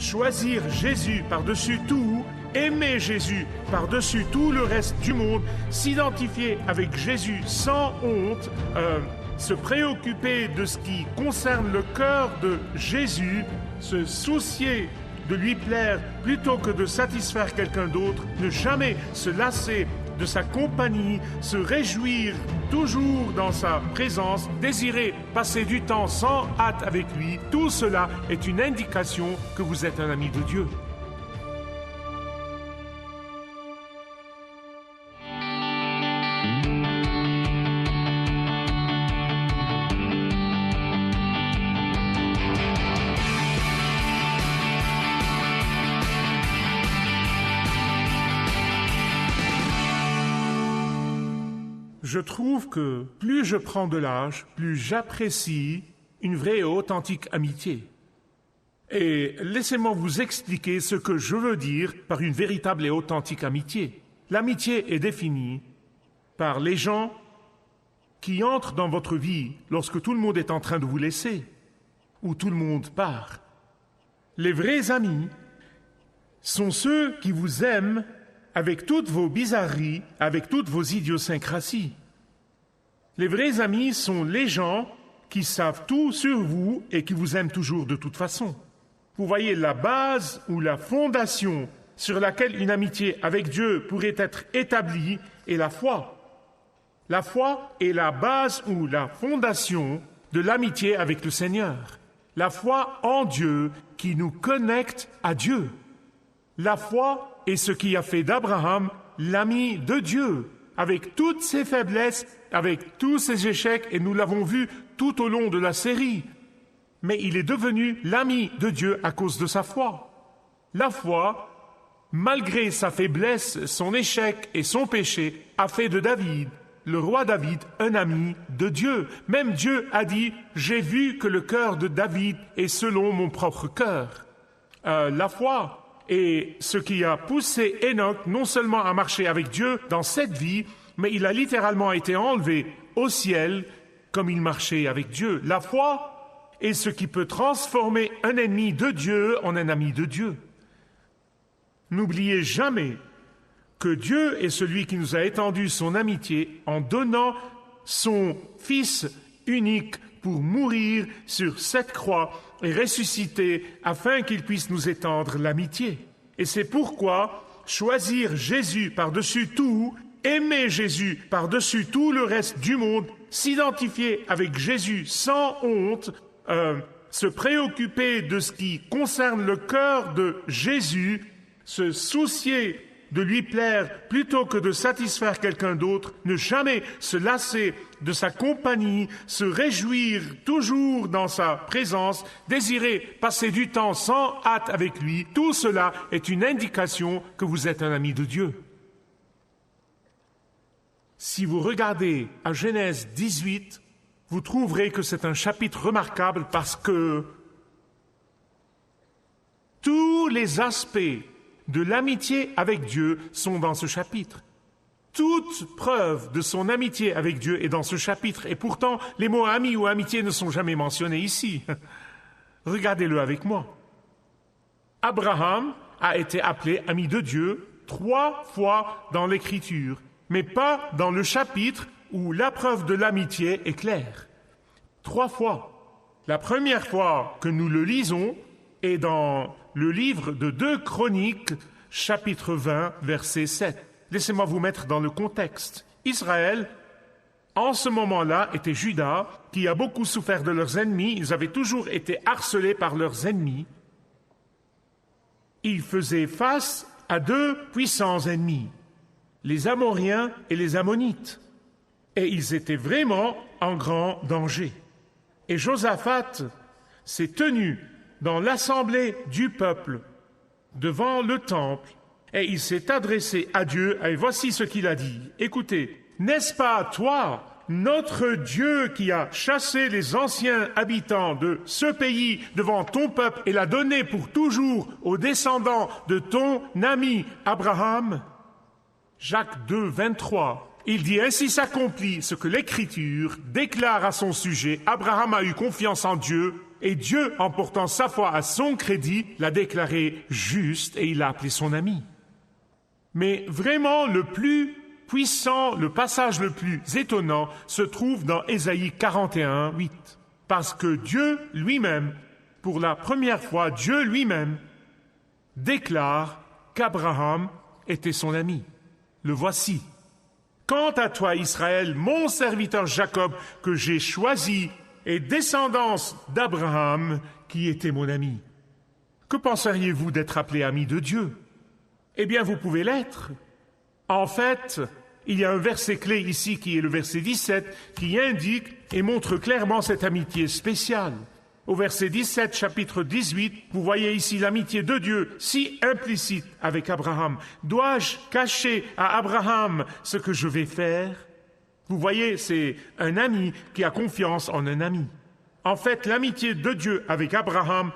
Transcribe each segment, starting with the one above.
choisir Jésus par-dessus tout, aimer Jésus par-dessus tout le reste du monde, s'identifier avec Jésus sans honte, se préoccuper de ce qui concerne le cœur de Jésus, se soucier de lui plaire plutôt que de satisfaire quelqu'un d'autre, ne jamais se lasser de sa compagnie, se réjouir toujours dans sa présence, désirer passer du temps sans hâte avec lui, tout cela est une indication que vous êtes un ami de Dieu. Je trouve que plus je prends de l'âge, plus j'apprécie une vraie et authentique amitié. Et laissez-moi vous expliquer ce que je veux dire par une véritable et authentique amitié. L'amitié est définie par les gens qui entrent dans votre vie lorsque tout le monde est en train de vous laisser ou tout le monde part. Les vrais amis sont ceux qui vous aiment avec toutes vos bizarreries, avec toutes vos idiosyncrasies. Les vrais amis sont les gens qui savent tout sur vous et qui vous aiment toujours de toute façon. Vous voyez, la base ou la fondation sur laquelle une amitié avec Dieu pourrait être établie est la foi. La foi est la base ou la fondation de l'amitié avec le Seigneur. La foi en Dieu qui nous connecte à Dieu. La foi est ce qui a fait d'Abraham l'ami de Dieu, avec toutes ses faiblesses, avec tous ses échecs, et nous l'avons vu tout au long de la série. Mais il est devenu l'ami de Dieu à cause de sa foi. La foi, malgré sa faiblesse, son échec et son péché, a fait de David, le roi David, un ami de Dieu. Même Dieu a dit « J'ai vu que le cœur de David est selon mon propre cœur ». La foi est ce qui a poussé Enoch non seulement à marcher avec Dieu dans cette vie, mais il a littéralement été enlevé au ciel comme il marchait avec Dieu. La foi est ce qui peut transformer un ennemi de Dieu en un ami de Dieu. N'oubliez jamais que Dieu est celui qui nous a étendu son amitié en donnant son Fils unique pour mourir sur cette croix et ressusciter afin qu'il puisse nous étendre l'amitié. Et c'est pourquoi choisir Jésus par-dessus tout, aimer Jésus par-dessus tout le reste du monde, s'identifier avec Jésus sans honte, se préoccuper de ce qui concerne le cœur de Jésus, se soucier de lui plaire plutôt que de satisfaire quelqu'un d'autre, ne jamais se lasser de sa compagnie, se réjouir toujours dans sa présence, désirer passer du temps sans hâte avec lui, tout cela est une indication que vous êtes un ami de Dieu. Si vous regardez à Genèse 18, vous trouverez que c'est un chapitre remarquable parce que tous les aspects de l'amitié avec Dieu sont dans ce chapitre. Toute preuve de son amitié avec Dieu est dans ce chapitre, et pourtant les mots ami ou amitié ne sont jamais mentionnés ici. Regardez-le avec moi. Abraham a été appelé ami de Dieu 3 fois dans l'Écriture, mais pas dans le chapitre où la preuve de l'amitié est claire. 3 fois. La première fois que nous le lisons est dans le livre de 2 Chroniques, chapitre 20, verset 7. Laissez-moi vous mettre dans le contexte. Israël, en ce moment-là, était Juda, qui a beaucoup souffert de leurs ennemis. Ils avaient toujours été harcelés par leurs ennemis. Ils faisaient face à 2 puissants ennemis, les Amoriens et les Ammonites. Et ils étaient vraiment en grand danger. Et Josaphat s'est tenu dans l'assemblée du peuple, devant le temple, et il s'est adressé à Dieu, et voici ce qu'il a dit. Écoutez, n'est-ce pas toi, notre Dieu, qui a chassé les anciens habitants de ce pays devant ton peuple et l'a donné pour toujours aux descendants de ton ami Abraham? Jacques 2, 23. Il dit « Ainsi s'accomplit ce que l'Écriture déclare à son sujet. Abraham a eu confiance en Dieu, Et Dieu, en portant sa foi à son crédit, l'a déclaré juste et il l'a appelé son ami. Mais vraiment, le plus puissant, le passage le plus étonnant se trouve dans Ésaïe 41, 8. Parce que Dieu lui-même, pour la première fois, Dieu lui-même déclare qu'Abraham était son ami. Le voici. Quant à toi, Israël, mon serviteur Jacob, que j'ai choisi, et descendance d'Abraham, qui était mon ami. Que penseriez-vous d'être appelé ami de Dieu? Eh bien, vous pouvez l'être. En fait, il y a un verset clé ici qui est le verset 17, qui indique et montre clairement cette amitié spéciale. Au verset 17, chapitre 18, vous voyez ici l'amitié de Dieu si implicite avec Abraham. Dois-je cacher à Abraham ce que je vais faire? Vous voyez, c'est un ami qui a confiance en un ami. En fait, l'amitié de Dieu avec Abraham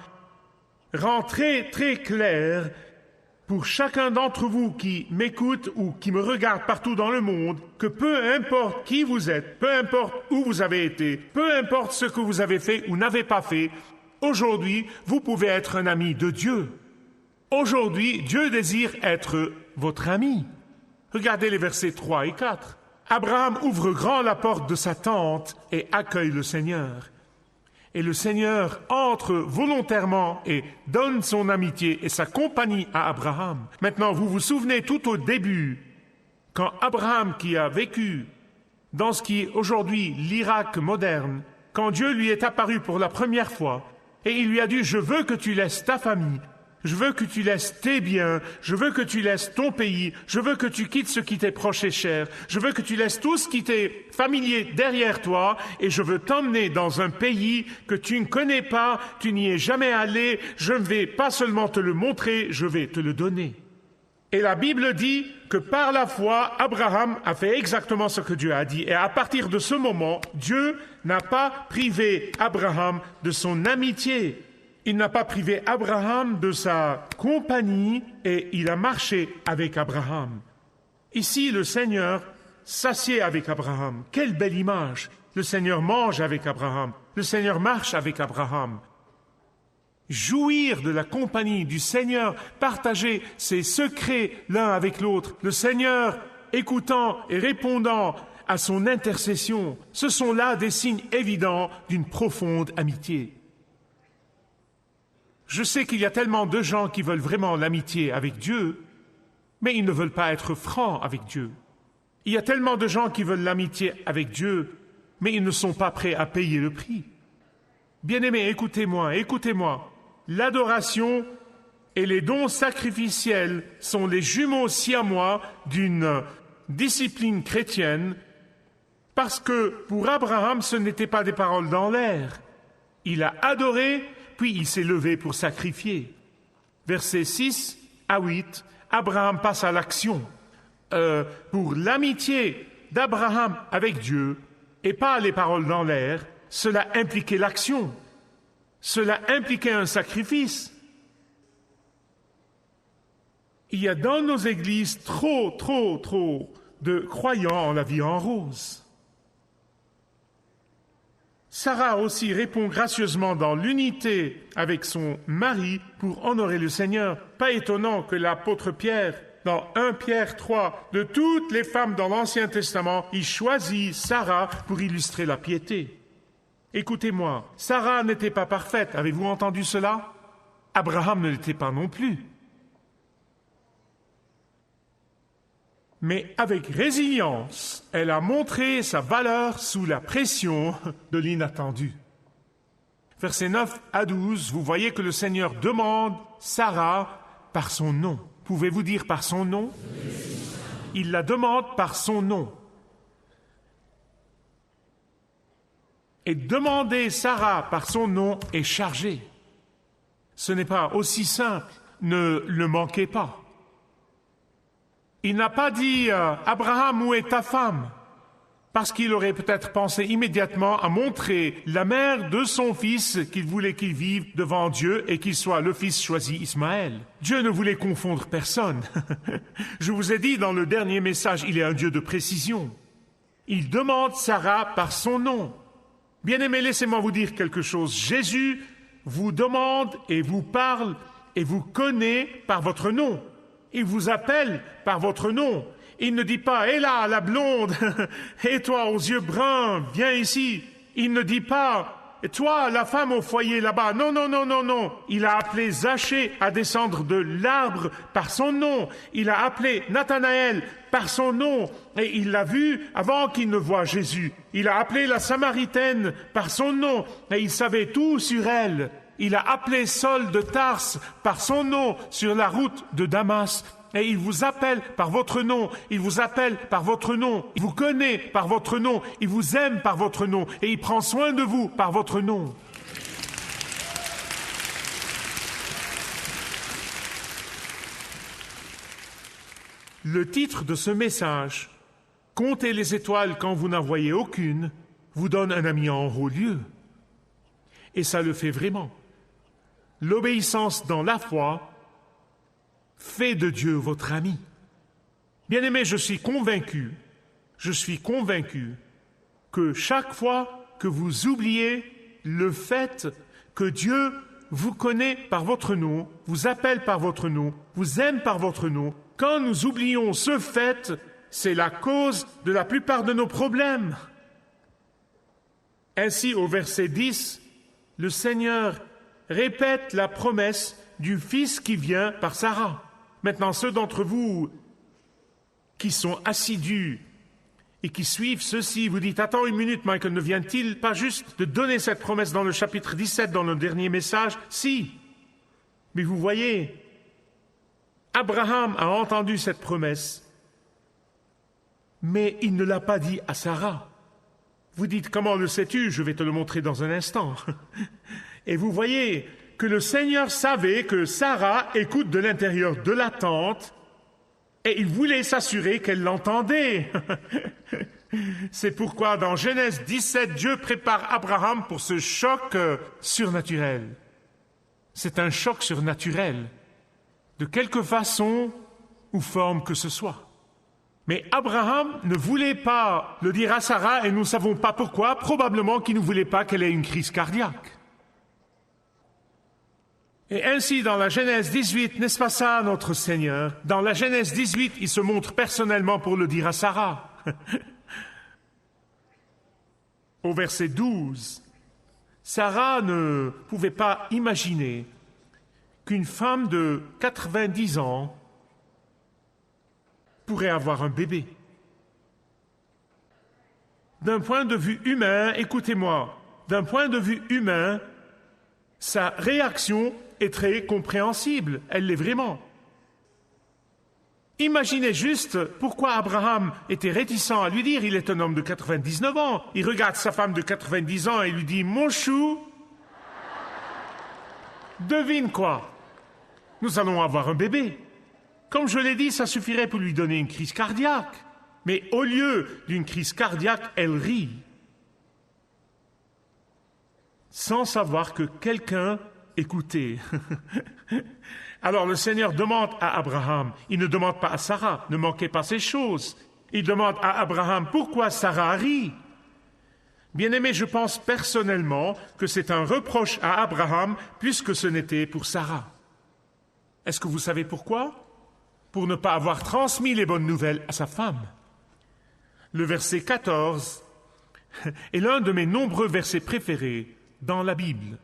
rend très, très clair pour chacun d'entre vous qui m'écoute ou qui me regarde partout dans le monde, que peu importe qui vous êtes, peu importe où vous avez été, peu importe ce que vous avez fait ou n'avez pas fait, aujourd'hui, vous pouvez être un ami de Dieu. Aujourd'hui, Dieu désire être votre ami. Regardez les versets 3 et 4. Abraham ouvre grand la porte de sa tente et accueille le Seigneur. Et le Seigneur entre volontairement et donne son amitié et sa compagnie à Abraham. Maintenant, vous vous souvenez tout au début, quand Abraham, qui a vécu dans ce qui est aujourd'hui l'Irak moderne, quand Dieu lui est apparu pour la première fois, et il lui a dit « Je veux que tu laisses ta famille, je veux que tu laisses tes biens, je veux que tu laisses ton pays, je veux que tu quittes ce qui t'est proche et cher, je veux que tu laisses tout ce qui t'est familier derrière toi, et je veux t'emmener dans un pays que tu ne connais pas, tu n'y es jamais allé, je ne vais pas seulement te le montrer, je vais te le donner. » Et la Bible dit que par la foi, Abraham a fait exactement ce que Dieu a dit. Et à partir de ce moment, Dieu n'a pas privé Abraham de son amitié. Il n'a pas privé Abraham de sa compagnie et il a marché avec Abraham. Ici, le Seigneur s'assied avec Abraham. Quelle belle image! Le Seigneur mange avec Abraham. Le Seigneur marche avec Abraham. Jouir de la compagnie du Seigneur, partager ses secrets l'un avec l'autre. Le Seigneur écoutant et répondant à son intercession. Ce sont là des signes évidents d'une profonde amitié. Je sais qu'il y a tellement de gens qui veulent vraiment l'amitié avec Dieu, mais ils ne veulent pas être francs avec Dieu. Il y a tellement de gens qui veulent l'amitié avec Dieu, mais ils ne sont pas prêts à payer le prix. Bien-aimés, écoutez-moi. L'adoration et les dons sacrificiels sont les jumeaux siamois d'une discipline chrétienne, parce que pour Abraham, ce n'était pas des paroles dans l'air. Il a adoré, puis il s'est levé pour sacrifier. Versets 6 à 8, Abraham passe à l'action. Pour l'amitié d'Abraham avec Dieu, et pas les paroles dans l'air, cela impliquait l'action. Cela impliquait un sacrifice. Il y a dans nos églises trop de croyants en la vie en rose. Sarah aussi répond gracieusement dans l'unité avec son mari pour honorer le Seigneur. Pas étonnant que l'apôtre Pierre, dans 1 Pierre 3, de toutes les femmes dans l'Ancien Testament, il choisit Sarah pour illustrer la piété. Écoutez-moi, Sarah n'était pas parfaite, avez-vous entendu cela? Abraham ne l'était pas non plus. Mais avec résilience, elle a montré sa valeur sous la pression de l'inattendu. Versets 9 à 12, vous voyez que le Seigneur demande Sarah par son nom. Pouvez-vous dire par son nom? Il la demande par son nom. Et demander Sarah par son nom est chargé. Ce n'est pas aussi simple, ne le manquez pas. Il n'a pas dit « Abraham, où est ta femme ?» parce qu'il aurait peut-être pensé immédiatement à montrer la mère de son fils qu'il voulait qu'il vive devant Dieu et qu'il soit le fils choisi Ismaël. Dieu ne voulait confondre personne. Je vous ai dit dans le dernier message, il est un Dieu de précision. Il demande Sarah par son nom. Bien-aimés, laissez-moi vous dire quelque chose. Jésus vous demande et vous parle et vous connaît par votre nom. Il vous appelle par votre nom. Il ne dit pas « Hé là, la blonde, et toi aux yeux bruns, viens ici ». Il ne dit pas « Et toi, la femme au foyer là-bas ». Non, non, non, non, non. Il a appelé Zachée à descendre de l'arbre par son nom. Il a appelé Nathanaël par son nom. Et il l'a vu avant qu'il ne voie Jésus. Il a appelé la Samaritaine par son nom. Et il savait tout sur elle. Il a appelé Saul de Tarse par son nom sur la route de Damas. Et il vous appelle par votre nom, il vous appelle par votre nom, il vous connaît par votre nom, il vous aime par votre nom, et il prend soin de vous par votre nom. Le titre de ce message, « Comptez les étoiles quand vous n'en voyez aucune », vous donne un ami en haut lieu. Et ça le fait vraiment. L'obéissance dans la foi fait de Dieu votre ami. Bien-aimés, je suis convaincu que chaque fois que vous oubliez le fait que Dieu vous connaît par votre nom, vous appelle par votre nom, vous aime par votre nom, quand nous oublions ce fait, c'est la cause de la plupart de nos problèmes. Ainsi, au verset 10, le Seigneur répète la promesse du Fils qui vient par Sarah. Maintenant, ceux d'entre vous qui sont assidus et qui suivent ceci, vous dites, attends une minute, Michael, ne vient-il pas juste de donner cette promesse dans le chapitre 17, dans le dernier message? Si. Mais vous voyez, Abraham a entendu cette promesse, mais il ne l'a pas dit à Sarah. Vous dites, comment le sais-tu? Je vais te le montrer dans un instant. Et vous voyez que le Seigneur savait que Sarah écoute de l'intérieur de la tente et il voulait s'assurer qu'elle l'entendait. C'est pourquoi dans Genèse 17, Dieu prépare Abraham pour ce choc surnaturel. C'est un choc surnaturel, de quelque façon ou forme que ce soit. Mais Abraham ne voulait pas le dire à Sarah et nous ne savons pas pourquoi, probablement qu'il ne voulait pas qu'elle ait une crise cardiaque. Et ainsi, dans la Genèse 18, n'est-ce pas ça, notre Seigneur? Dans la Genèse 18, il se montre personnellement pour le dire à Sarah. Au verset 12, Sarah ne pouvait pas imaginer qu'une femme de 90 ans pourrait avoir un bébé. D'un point de vue humain, écoutez-moi, d'un point de vue humain, sa réaction est très compréhensible, elle l'est vraiment. Imaginez juste pourquoi Abraham était réticent à lui dire, il est un homme de 99 ans, il regarde sa femme de 90 ans et lui dit « Mon chou, devine quoi? Nous allons avoir un bébé. » Comme je l'ai dit, ça suffirait pour lui donner une crise cardiaque. Mais au lieu d'une crise cardiaque, elle rit. Sans savoir que quelqu'un écoutait. Alors le Seigneur demande à Abraham, il ne demande pas à Sarah, ne manquez pas ces choses. Il demande à Abraham pourquoi Sarah rit. Bien-aimé, je pense personnellement que c'est un reproche à Abraham plus que ce n'était pour Sarah. Est-ce que vous savez pourquoi? Pour ne pas avoir transmis les bonnes nouvelles à sa femme. Le verset 14 est l'un de mes nombreux versets préférés dans la Bible.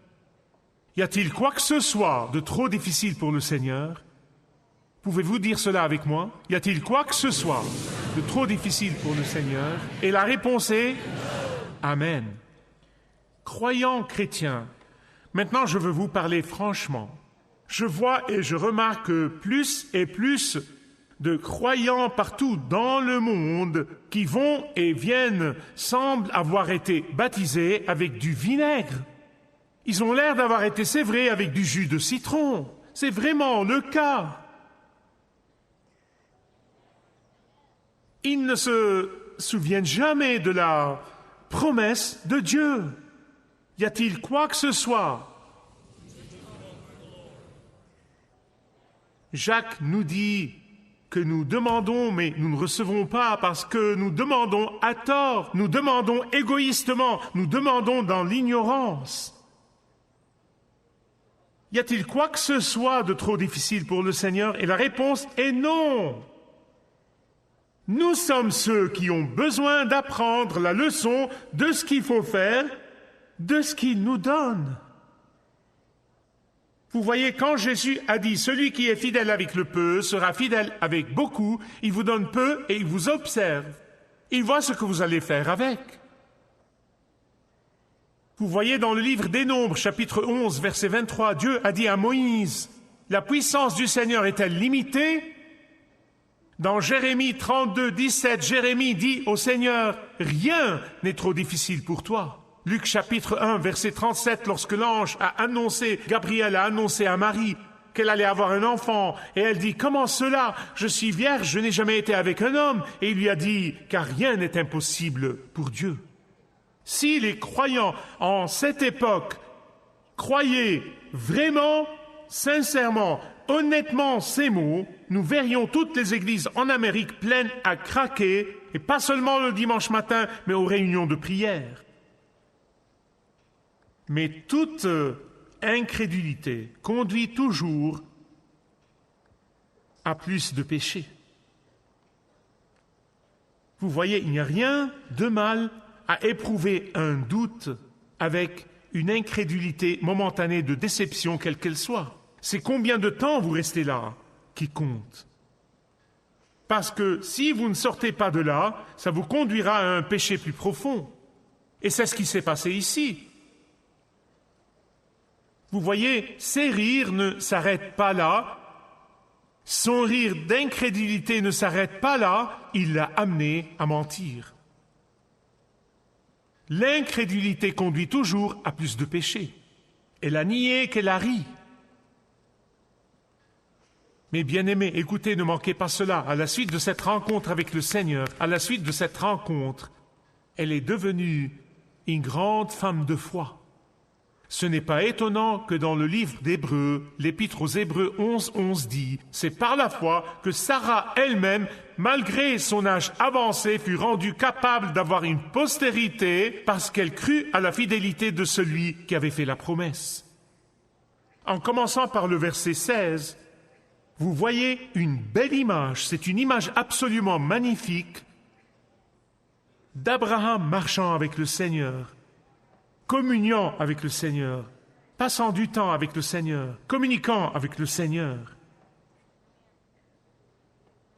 Y a-t-il quoi que ce soit de trop difficile pour le Seigneur? Pouvez-vous dire cela avec moi? Y a-t-il quoi que ce soit de trop difficile pour le Seigneur? Et la réponse est Amen. Croyants chrétiens, maintenant je veux vous parler franchement. Je vois et je remarque plus et plus de croyants partout dans le monde qui vont et viennent semblent avoir été baptisés avec du vinaigre. Ils ont l'air d'avoir été sévrés avec du jus de citron. C'est vraiment le cas. Ils ne se souviennent jamais de la promesse de Dieu. Y a-t-il quoi que ce soit? Jacques nous dit que nous demandons, mais nous ne recevons pas parce que nous demandons à tort, nous demandons égoïstement, nous demandons dans l'ignorance. Y a-t-il quoi que ce soit de trop difficile pour le Seigneur? Et la réponse est non. Nous sommes ceux qui ont besoin d'apprendre la leçon de ce qu'il faut faire, de ce qu'il nous donne. Vous voyez, quand Jésus a dit « Celui qui est fidèle avec le peu sera fidèle avec beaucoup », il vous donne peu et il vous observe. Il voit ce que vous allez faire avec. Vous voyez dans le livre des Nombres, chapitre 11, verset 23, Dieu a dit à Moïse « La puissance du Seigneur est-elle limitée ?» Dans Jérémie 32, 17, Jérémie dit au Seigneur « Rien n'est trop difficile pour toi ». Luc chapitre 1, verset 37, lorsque l'ange Gabriel a annoncé à Marie qu'elle allait avoir un enfant, et elle dit « Comment cela? Je suis vierge, je n'ai jamais été avec un homme. » Et il lui a dit « Car rien n'est impossible pour Dieu. » Si les croyants en cette époque croyaient vraiment, sincèrement, honnêtement ces mots, nous verrions toutes les églises en Amérique pleines à craquer, et pas seulement le dimanche matin, mais aux réunions de prière. Mais toute incrédulité conduit toujours à plus de péché. Vous voyez, il n'y a rien de mal à éprouver un doute avec une incrédulité momentanée de déception, quelle qu'elle soit. C'est combien de temps vous restez là qui compte. Parce que si vous ne sortez pas de là, ça vous conduira à un péché plus profond. Et c'est ce qui s'est passé ici. Vous voyez, ses rires ne s'arrêtent pas là. Son rire d'incrédulité ne s'arrête pas là. Il l'a amené à mentir. L'incrédulité conduit toujours à plus de péché. Elle a nié qu'elle a ri. Mais bien-aimés, écoutez, ne manquez pas cela. À la suite de cette rencontre avec le Seigneur, à la suite de cette rencontre, elle est devenue une grande femme de foi. Ce n'est pas étonnant que dans le livre d'Hébreux, l'Épître aux Hébreux 11 dit « C'est par la foi que Sarah elle-même, malgré son âge avancé, fut rendue capable d'avoir une postérité parce qu'elle crut à la fidélité de celui qui avait fait la promesse. » En commençant par le verset 16, vous voyez une belle image, c'est une image absolument magnifique d'Abraham marchant avec le Seigneur, communiant avec le Seigneur, passant du temps avec le Seigneur, communiquant avec le Seigneur.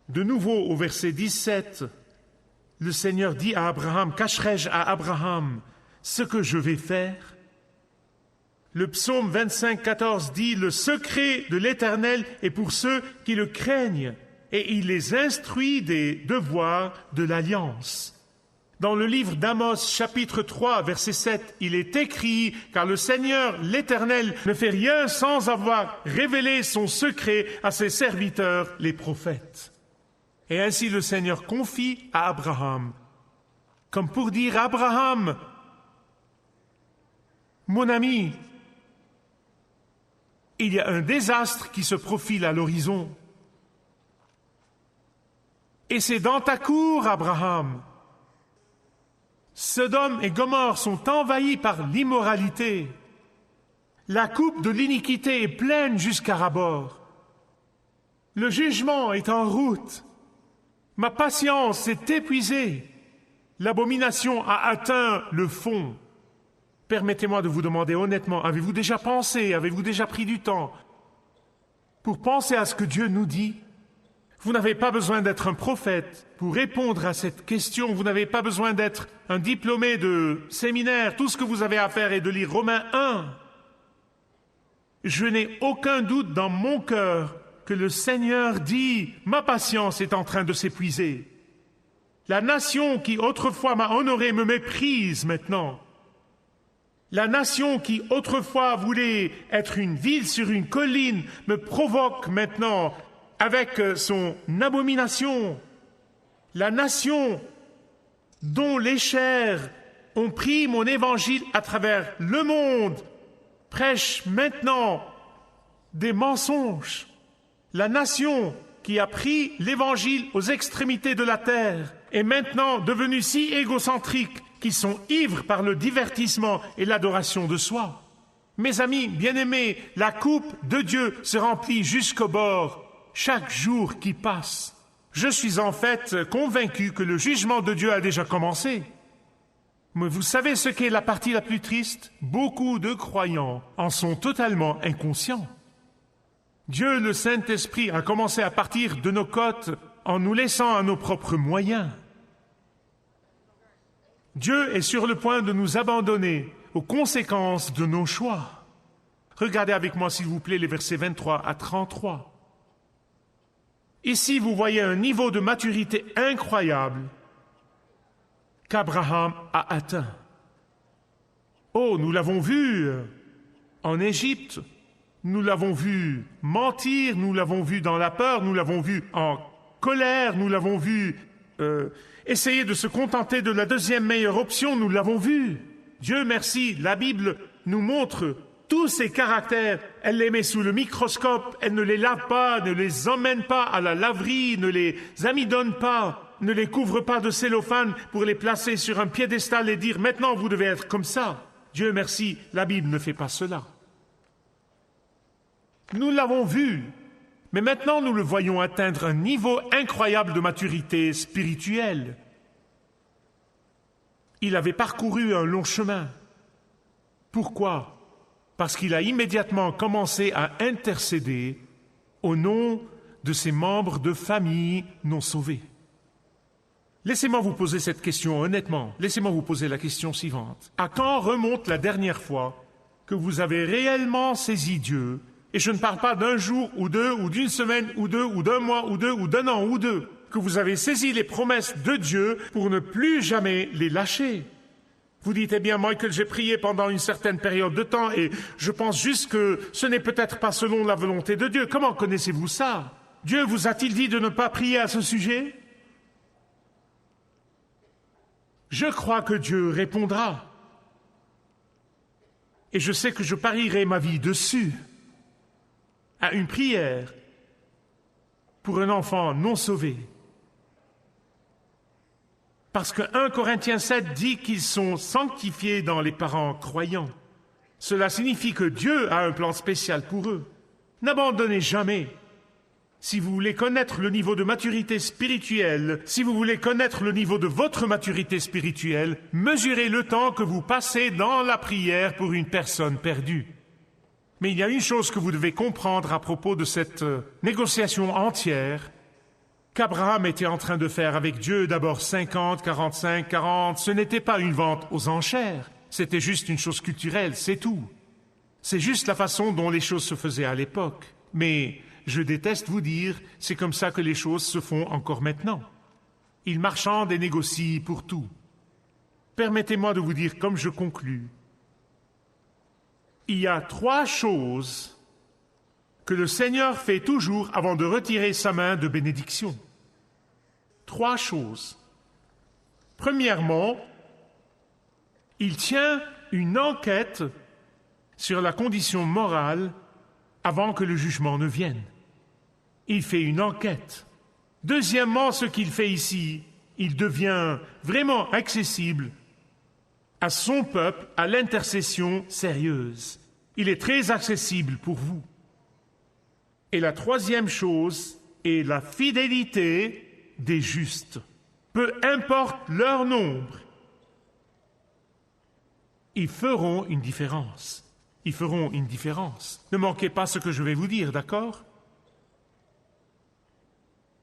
De nouveau, au verset 17, le Seigneur dit à Abraham, « Cacherai-je à Abraham ce que je vais faire ?» Le psaume 25, 14 dit « Le secret de l'Éternel est pour ceux qui le craignent, et il les instruit des devoirs de l'alliance. » Dans le livre d'Amos, chapitre 3, verset 7, il est écrit « Car le Seigneur, l'Éternel, ne fait rien sans avoir révélé son secret à ses serviteurs, les prophètes. » Et ainsi le Seigneur confie à Abraham, comme pour dire « Abraham, mon ami, il y a un désastre qui se profile à l'horizon. Et c'est dans ta cour, Abraham. Sodome et Gomorrhe sont envahis par l'immoralité. La coupe de l'iniquité est pleine jusqu'à ras-bord. Le jugement est en route. Ma patience est épuisée. L'abomination a atteint le fond. Permettez-moi de vous demander honnêtement, avez-vous déjà pensé, avez-vous déjà pris du temps pour penser à ce que Dieu nous dit? Vous n'avez pas besoin d'être un prophète pour répondre à cette question. Vous n'avez pas besoin d'être un diplômé de séminaire. Tout ce que vous avez à faire est de lire Romains 1. Je n'ai aucun doute dans mon cœur que le Seigneur dit « Ma patience est en train de s'épuiser. La nation qui autrefois m'a honoré me méprise maintenant. La nation qui autrefois voulait être une ville sur une colline me provoque maintenant avec son abomination. La nation dont les chairs ont pris mon évangile à travers le monde prêche maintenant des mensonges. La nation qui a pris l'évangile aux extrémités de la terre est maintenant devenue si égocentrique qu'ils sont ivres par le divertissement et l'adoration de soi. Mes amis bien-aimés, la coupe de Dieu se remplit jusqu'au bord chaque jour qui passe. Je suis en fait convaincu que le jugement de Dieu a déjà commencé. Mais vous savez ce qu'est la partie la plus triste? Beaucoup de croyants en sont totalement inconscients. Dieu, le Saint-Esprit, a commencé à partir de nos côtes en nous laissant à nos propres moyens. Dieu est sur le point de nous abandonner aux conséquences de nos choix. Regardez avec moi, s'il vous plaît, les versets 23 à 33. Ici, vous voyez un niveau de maturité incroyable qu'Abraham a atteint. Oh, nous l'avons vu en Égypte, nous l'avons vu mentir, nous l'avons vu dans la peur, nous l'avons vu en colère, nous l'avons vu essayer de se contenter de la deuxième meilleure option, nous l'avons vu. Dieu merci, la Bible nous montre tous ces caractères. Elle les met sous le microscope, elle ne les lave pas, ne les emmène pas à la laverie, ne les amidonne pas, ne les couvre pas de cellophane pour les placer sur un piédestal et dire « Maintenant, vous devez être comme ça ». Dieu merci, la Bible ne fait pas cela. Nous l'avons vu, mais maintenant nous le voyons atteindre un niveau incroyable de maturité spirituelle. Il avait parcouru un long chemin. Pourquoi? Parce qu'il a immédiatement commencé à intercéder au nom de ses membres de famille non sauvés. Laissez-moi vous poser cette question honnêtement. Laissez-moi vous poser la question suivante. À quand remonte la dernière fois que vous avez réellement saisi Dieu? Et je ne parle pas d'un jour ou deux, ou d'une semaine ou deux, ou d'un mois ou deux, ou d'un an ou deux. Que vous avez saisi les promesses de Dieu pour ne plus jamais les lâcher. Vous dites, eh bien, Michael, j'ai prié pendant une certaine période de temps et je pense juste que ce n'est peut-être pas selon la volonté de Dieu. Comment connaissez-vous ça? Dieu vous a-t-il dit de ne pas prier à ce sujet? Je crois que Dieu répondra. Et je sais que je parierai ma vie dessus, à une prière pour un enfant non sauvé. Parce que 1 Corinthiens 7 dit qu'ils sont sanctifiés dans les parents croyants. Cela signifie que Dieu a un plan spécial pour eux. N'abandonnez jamais. Si vous voulez connaître le niveau de maturité spirituelle, si vous voulez connaître le niveau de votre maturité spirituelle, mesurez le temps que vous passez dans la prière pour une personne perdue. Mais il y a une chose que vous devez comprendre à propos de cette négociation entière qu'Abraham était en train de faire avec Dieu, d'abord 50, 45, 40, ce n'était pas une vente aux enchères, c'était juste une chose culturelle, c'est tout. C'est juste la façon dont les choses se faisaient à l'époque. Mais je déteste vous dire, c'est comme ça que les choses se font encore maintenant. Ils marchandent et négocient pour tout. Permettez-moi de vous dire, comme je conclus, il y a 3 choses que le Seigneur fait toujours avant de retirer sa main de bénédiction. 3 choses. Premièrement, il tient une enquête sur la condition morale avant que le jugement ne vienne. Il fait une enquête. Deuxièmement, ce qu'il fait ici, il devient vraiment accessible à son peuple, à l'intercession sérieuse. Il est très accessible pour vous. Et la troisième chose est la fidélité des justes. Peu importe leur nombre, ils feront une différence. Ils feront une différence. Ne manquez pas ce que je vais vous dire, d'accord?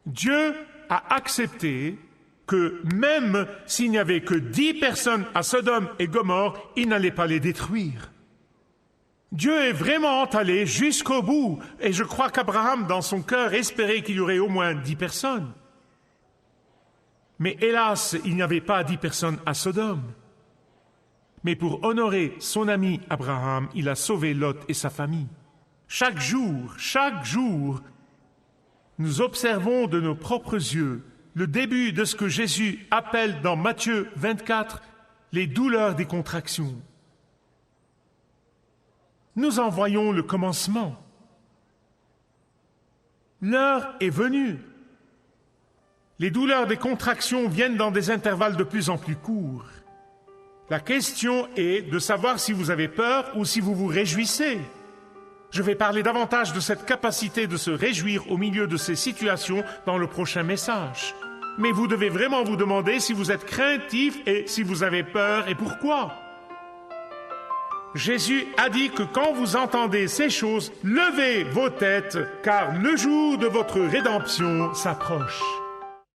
Dieu a accepté que même s'il n'y avait que 10 personnes à Sodome et Gomorrhe, il n'allait pas les détruire. Dieu est vraiment allé jusqu'au bout, et je crois qu'Abraham, dans son cœur, espérait qu'il y aurait au moins 10 personnes. Mais hélas, il n'y avait pas 10 personnes à Sodome. Mais pour honorer son ami Abraham, il a sauvé Lot et sa famille. Chaque jour, nous observons de nos propres yeux le début de ce que Jésus appelle dans Matthieu 24 les douleurs des contractions. Nous en voyons le commencement. L'heure est venue. Les douleurs des contractions viennent dans des intervalles de plus en plus courts. La question est de savoir si vous avez peur ou si vous vous réjouissez. Je vais parler davantage de cette capacité de se réjouir au milieu de ces situations dans le prochain message. Mais vous devez vraiment vous demander si vous êtes craintif et si vous avez peur et pourquoi. Jésus a dit que quand vous entendez ces choses, levez vos têtes, car le jour de votre rédemption s'approche.